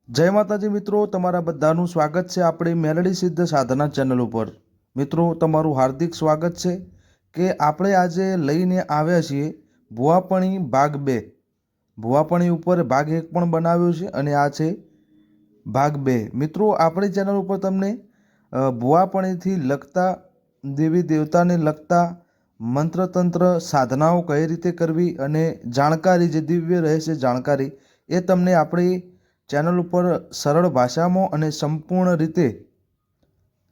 જય માતાજી મિત્રો, તમારા બધાનું સ્વાગત છે આપણી મેલડી સિદ્ધ સાધના ચેનલ ઉપર। મિત્રો, તમારું હાર્દિક સ્વાગત છે કે આપણે આજે લઈને આવ્યા છીએ ભુવાપણી ભાગ 2। ભુવાપણી ઉપર ભાગ 1 પણ બનાવ્યો છે અને આ છે ભાગ 2। મિત્રો, આપણી ચેનલ ઉપર તમને ભુવાપણીથી લગતા દેવી દેવતાને લગતા મંત્રતંત્ર સાધનાઓ કઈ રીતે કરવી અને જાણકારી જે દિવ્ય રહેશે જાણકારી એ તમને આપણી ચેનલ ઉપર સરળ ભાષામાં અને સંપૂર્ણ રીતે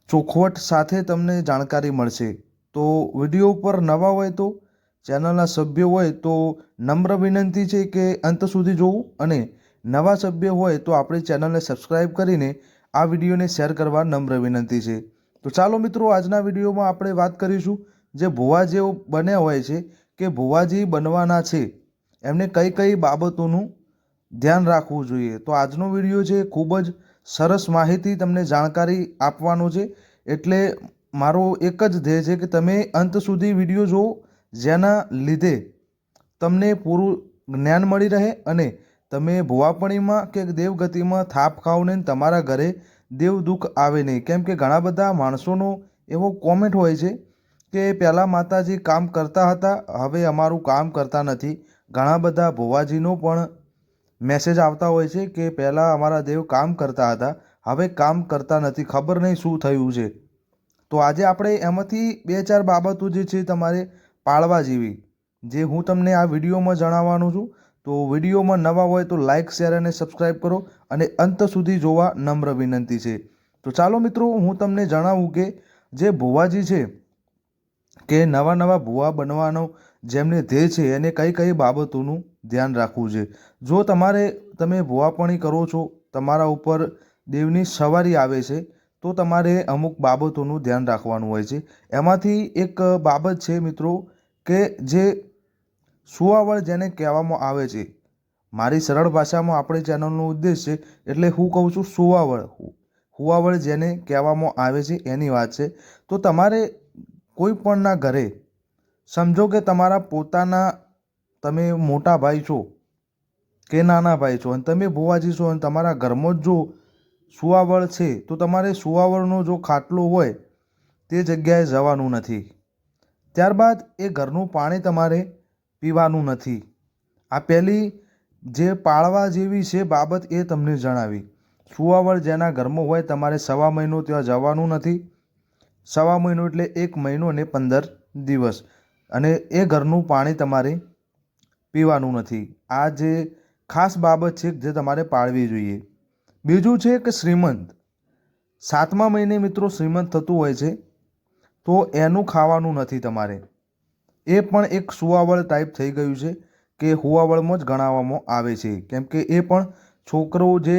ચોખવટ સાથે તમને જાણકારી મળશે। તો વિડીયો ઉપર નવા હોય તો ચેનલના સભ્યો હોય તો નમ્ર વિનંતી છે કે અંત સુધી જોવું, અને નવા સભ્ય હોય તો આપણી ચેનલને સબસ્ક્રાઈબ કરીને આ વિડીયોને શેર કરવા નમ્ર વિનંતી છે। તો ચાલો મિત્રો, આજના વિડીયોમાં આપણે વાત કરીશું જે ભુવાજીઓ બન્યા હોય છે કે ભુવાજી બનવાના છે એમને કઈ કઈ બાબતોનું ધ્યાન રાખવું જોઈએ। તો આજનો વિડીયો છે ખૂબ જ સરસ માહિતી તમને જાણકારી આપવાનો છે, એટલે મારો એક જ ધ્યેય છે કે તમે અંત સુધી વિડીયો જુઓ, જેના લીધે તમને પૂરું જ્ઞાન મળી રહે અને તમે ભુવાપણીમાં કે દેવગતિમાં થાપ ખાઓ ને તમારા ઘરે દેવ દુઃખ આવે નહીં। કેમ કે ઘણા બધા માણસોનો એવો કોમેન્ટ હોય છે કે પહેલાં માતાજી કામ કરતા હતા, હવે અમારું કામ કરતા નથી। ઘણા બધા ભુવાજીનો પણ મેસેજ આવતા હોય છે કે પહેલાં અમારા દેવ કામ કરતા હતા, હવે કામ કરતા નથી, ખબર નહીં શું થયું છે। તો આજે આપણે એમાંથી 2-4 બાબતો જે છે તમારે પાળવા જેવી, જે હું તમને આ વિડીયોમાં જણાવવાનું છું। તો વિડીયોમાં નવા હોય તો લાઇક, શેર અને સબસ્ક્રાઈબ કરો અને અંત સુધી જોવા નમ્ર વિનંતી છે। તો ચાલો મિત્રો, હું તમને જણાવું કે જે ભુવાજી છે કે નવા નવા ભુવા બનવાનો જેમને ધ્યેય છે એને કઈ કઈ બાબતોનું ધ્યાન રાખવું છે। જો તમે ભુવાપણી કરો છો, તમારા ઉપર દેવની સવારી આવે છે, તો તમારે અમુક બાબતોનું ધ્યાન રાખવાનું હોય છે। એમાંથી એક બાબત છે મિત્રો કે જે સુવાવડ જેને કહેવામાં આવે છે, મારી સરળ ભાષામાં આપણી ચેનલનો ઉદ્દેશ છે એટલે હું કહું છું સુવાવડ જેને કહેવામાં આવે છે એની વાત છે। તો તમારે કોઈ પણના ઘરે સમજો કે તમારા પોતાના તમે મોટા ભાઈ છો કે નાના ભાઈ છો અને તમે ભુવાજી છો અને તમારા ઘરમાં જ જો સુવાવડ છે, તો તમારે સુવાવડનો જો ખાટલો હોય તે જગ્યાએ જવાનું નથી। ત્યારબાદ એ ઘરનું પાણી તમારે પીવાનું નથી। આ પહેલી જે પાળવા જેવી છે બાબત એ તમને જણાવી। સુવાવડ જેના ઘરમાં હોય તમારે 1.5 મહિનો ત્યાં જવાનું નથી। 1.5 મહિનો એટલે 1 મહિનો અને 15 દિવસ, અને એ ઘરનું પાણી તમારે પીવાનું નથી। આ જે ખાસ બાબત છે જે તમારે પાળવી જોઈએ। બીજું છે કે શ્રીમંત 7મા મહિને મિત્રો શ્રીમંત થતું હોય છે, તો એનું ખાવાનું નથી તમારે। એ પણ એક સુવાવડ ટાઈપ થઈ ગયું છે કે સુવાવડમાં જ ગણાવવામાં આવે છે, કેમ કે એ પણ છોકરો જે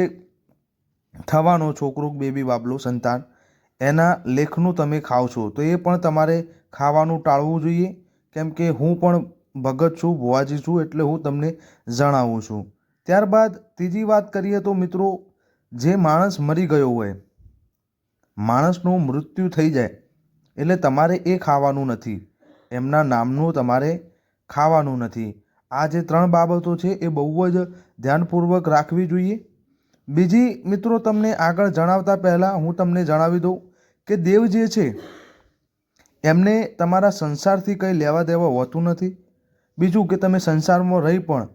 થવાનો છોકરો બેબી બાબલો સંતાન એના લેખનું તમે ખાઓ છો, તો એ પણ તમારે ખાવાનું ટાળવું જોઈએ। કેમ કે હું પણ ભગત છું, ભુવાજી છું, એટલે હું તમને જણાવું છું। ત્યારબાદ ત્રીજી વાત કરીએ તો મિત્રો, જે માણસ મરી ગયો હોય, માણસનું મૃત્યુ થઈ જાય એટલે તમારે એ ખાવાનું નથી, એમના નામનું તમારે ખાવાનું નથી। આ જે 3 બાબતો છે એ બહુ જ ધ્યાનપૂર્વક રાખવી જોઈએ। બીજી મિત્રો, તમને આગળ જણાવતા પહેલાં હું તમને જણાવી દઉં કે દેવ જે છે એમને તમારા સંસારથી કંઈ લેવા દેવા હોતું નથી। બીજું કે તમે સંસારમાં રહી પણ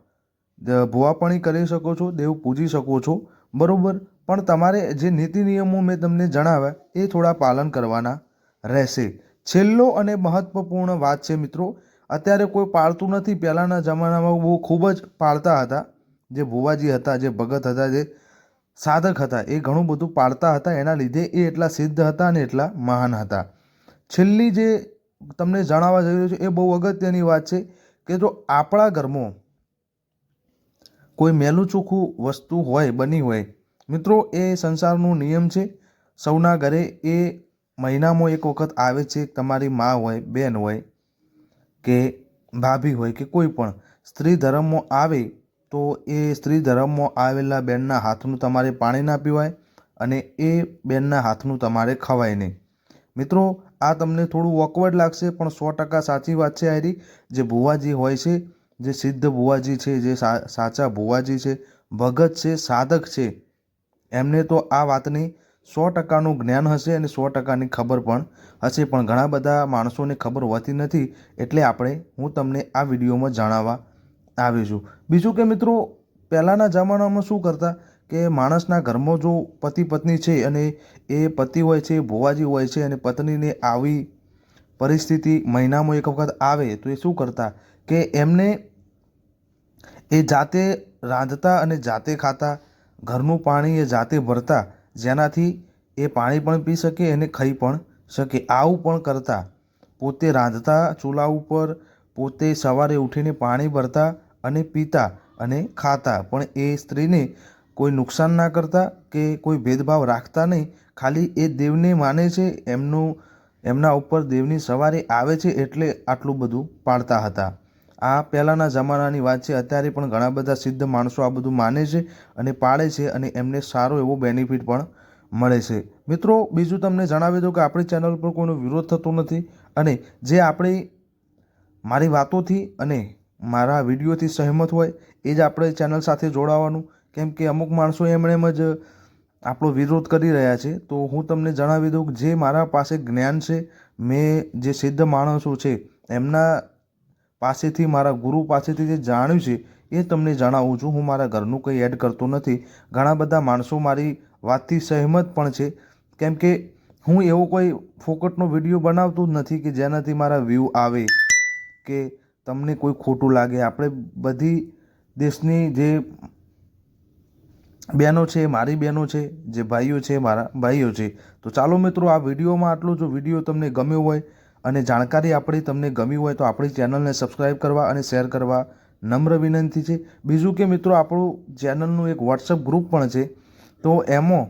ભુવાપણી કરી શકો છો, દેવ પૂજી શકો છો, બરાબર, પણ તમારે જે નીતિ નિયમો મેં તમને જણાવ્યા એ થોડા પાલન કરવાના રહેશે। છેલ્લો અને મહત્વપૂર્ણ વાત છે મિત્રો, અત્યારે કોઈ પાળતું નથી, પહેલાંના જમાનામાં બહુ ખૂબ જ પાળતા હતા। જે ભુવાજી હતા, જે ભગત હતા, જે સાધક હતા, એ ઘણું બધું પાળતા હતા, એના લીધે એ એટલા સિદ્ધ હતા અને એટલા મહાન હતા। છેલ્લી જે તમને જણાવવા જઈ રહ્યું છે એ બહુ અગત્યની વાત છે કે જો આપણા ઘરમાં કોઈ મેલું ચોખ્ખું વસ્તુ હોય, બની હોય મિત્રો, એ સંસારનો નિયમ છે। સૌના ઘરે એ મહિનામાં એક વખત આવે છે। તમારી મા હોય, બહેન હોય કે ભાભી હોય કે કોઈ પણ સ્ત્રી ધર્મમાં આવે તો એ સ્ત્રી ધર્મમાં આવેલા બેનના હાથનું તમારે પાણી ના પીવાય અને એ બેનના હાથનું તમારે ખવાય નહીં। મિત્રો, આ તમને થોડું ઓકવર્ડ લાગશે પણ 100% સાચી વાત છે। આરી જે ભુવાજી હોય છે, જે સિદ્ધ ભુવાજી છે, જે સાચા ભુવાજી છે, ભગત છે, સાધક છે, એમને તો આ વાતની 100%નું જ્ઞાન હશે અને 100%ની ખબર પણ હશે, પણ ઘણા બધા માણસોને ખબર હોતી નથી. એટલે હું તમને આ વિડીયોમાં જણાવવા આવ્યો છું. બીજું કે મિત્રો, પહેલાંના જમાનામાં શું કરતા કે માણસના ઘરમાં જો પતિ પત્ની છે અને એ પતિ હોય છે, ભુવાજી હોય છે, અને પત્નીને આવી પરિસ્થિતિ મહિનામાં એક વખત આવે તો એ શું કરતા કે એમને એ જાતે રાંધતા અને જાતે ખાતા, ઘરનું પાણી એ જાતે ભરતા, જેનાથી એ પાણી પણ પી શકે અને ખાઈ પણ શકે. આવું પણ કરતા, પોતે રાંધતા ચૂલા ઉપર, પોતે સવારે ઉઠીને પાણી ભરતા અને પીતા અને ખાતા, પણ એ સ્ત્રીને કોઈ નુકસાન ના કરતા કે કોઈ ભેદભાવ રાખતા નહીં. ખાલી એ દેવને માને છે, એમના ઉપર દેવની સવારી આવે છે એટલે આટલું બધું પાળતા હતા. આ પહેલાંના જમાનાની વાત છે. અત્યારે પણ ઘણા બધા સિદ્ધ માણસો આ બધું માને છે અને પાળે છે અને એમને સારો એવો બેનિફિટ પણ મળે છે. મિત્રો, બીજું તમને જણાવી દઉં કે આપણી ચેનલ પર કોઈનો વિરોધ થતો નથી અને જે મારી વાતોથી અને મારા વિડીયોથી સહેમત હોય એ જ આપણે ચેનલ સાથે જોડાવાનું. કેમ કે અમુક માણસો એમ જ આપણો વિરોધ કરી રહ્યા છે. તો હું તમને જણાવી દઉં કે જે મારા પાસે જ્ઞાન છે, મેં જે સિદ્ધ માણસો છે એમના પાસેથી, મારા ગુરુ પાસેથી જે જાણ્યું છે એ તમને જણાવું છું. હું મારા ઘરનું કંઈ એડ કરતો નથી. ઘણા બધા માણસો મારી વાતથી સહેમત પણ છે, કેમ કે હું એવો કોઈ ફોકટનો વિડીયો બનાવતો જ નથી કે જેનાથી મારા વ્યૂ આવે કે તમને કોઈ ખોટું લાગે. આપણે બધી દેશની જે બહેનો છે મારી બહેનો છે, જે ભાઈઓ છે મારા ભાઈઓ છે. તો ચાલો મિત્રો, આ વિડીયોમાં આટલું. જો વિડીયો તમને ગમ્યો હોય અને જાણકારી આપણી તમને ગમી હોય તો આપણી ચેનલને સબસ્ક્રાઈબ કરવા અને શેર કરવા નમ્ર વિનંતી છે. બીજું કે મિત્રો, આપણું ચેનલનું એક વોટ્સઅપ ગ્રુપ પણ છે, તો એમાં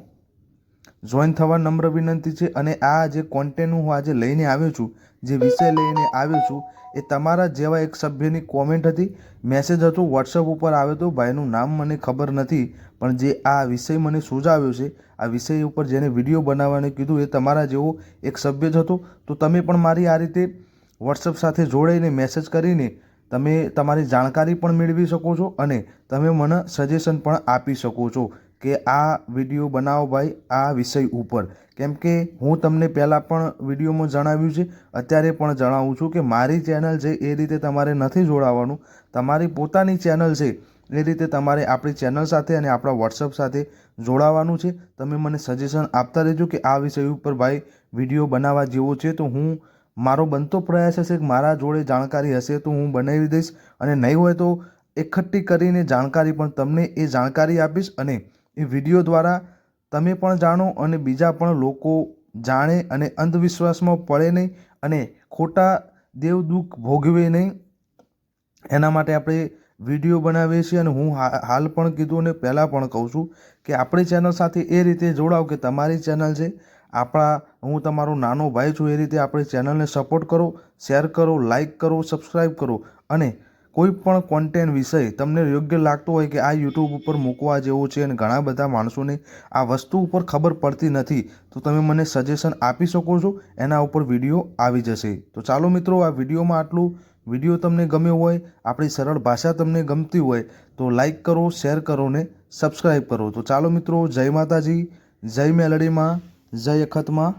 જોઈન થવા નમ્ર વિનંતી છે. અને આ જે કોન્ટેન્ટ હું આજે લઈને આવ્યો છું, જે વિષય લઈને આવ્યો છું, એ તમારા જેવા એક સભ્યની કોમેન્ટ હતી, મેસેજ હતો, વોટ્સઅપ ઉપર આવ્યો હતો. ભાઈનું નામ મને ખબર નથી, પણ જે આ વિષય મને સૂઝાવ્યો છે, આ વિષય ઉપર જેને વિડીયો બનાવવાનું કીધું, એ તમારા જેવો એક સભ્ય જ હતો. તો તમે પણ મારી આ રીતે વોટ્સઅપ સાથે જોડાઈને મેસેજ કરીને તમે તમારી જાણકારી પણ મેળવી શકો છો અને તમે મને સજેશન પણ આપી શકો છો કે આ વિડીયો બનાવો ભાઈ આ વિષય ઉપર. કેમ કે હું તમને પહેલાં પણ વિડીયોમાં જણાવ્યું છે, અત્યારે પણ જણાવું છું કે મારી ચેનલ છે એ રીતે તમારે નથી જોડાવાનું. તમારી પોતાની ચેનલ છે એ રીતે તમારે આપણી ચેનલ સાથે અને આપણા વોટ્સઅપ સાથે જોડાવાનું છે. તમે મને સજેશન આપતા રહેજો કે આ વિષય ઉપર ભાઈ વિડીયો બનાવવા જેવો છે. તો મારો બનતો પ્રયાસ હશે કે મારા જોડે જાણકારી હશે તો હું બનાવી દઈશ, અને નહીં હોય તો એકઠી કરીને જાણકારી પણ તમને એ જાણકારી આપીશ, અને એ વિડીયો દ્વારા તમે પણ જાણો અને બીજા પણ લોકો જાણે અને અંધવિશ્વાસમાં પડે નહીં અને ખોટા દેવદુખ ભોગવે નહીં. એના માટે આપણે વિડીયો બનાવીએ છીએ. અને હું હાલ પણ કીધું અને પહેલાં પણ કહું છું કે આપણી ચેનલ સાથે એ રીતે જોડાવ કે તમારી ચેનલ છે, હું તમારો નાનો ભાઈ છું, એ રીતે આપણી ચેનલને સપોર્ટ કરો, શેર કરો, લાઇક કરો, સબસ્ક્રાઈબ કરો. અને કોઈ પણ કોન્ટેન્ટ વિષય તમને યોગ્ય લાગતો હોય કે આ યુટ્યુબ ઉપર મૂકવા જેવો છે અને ઘણા બધા માણસોને આ વસ્તુ ઉપર ખબર પડતી નથી, તો તમે મને સજેશન આપી શકો છો, એના ઉપર વિડીયો આવી જશે. તો ચાલો મિત્રો, આ વિડીયોમાં આટલું. વિડીયો તમને ગમ્યો હોય, આપણી સરળ ભાષા તમને ગમતી હોય તો લાઇક કરો, શેર કરો ને સબસ્ક્રાઈબ કરો. તો ચાલો મિત્રો, જય માતાજી, જય મેલડીમાં, જય અખતમાં.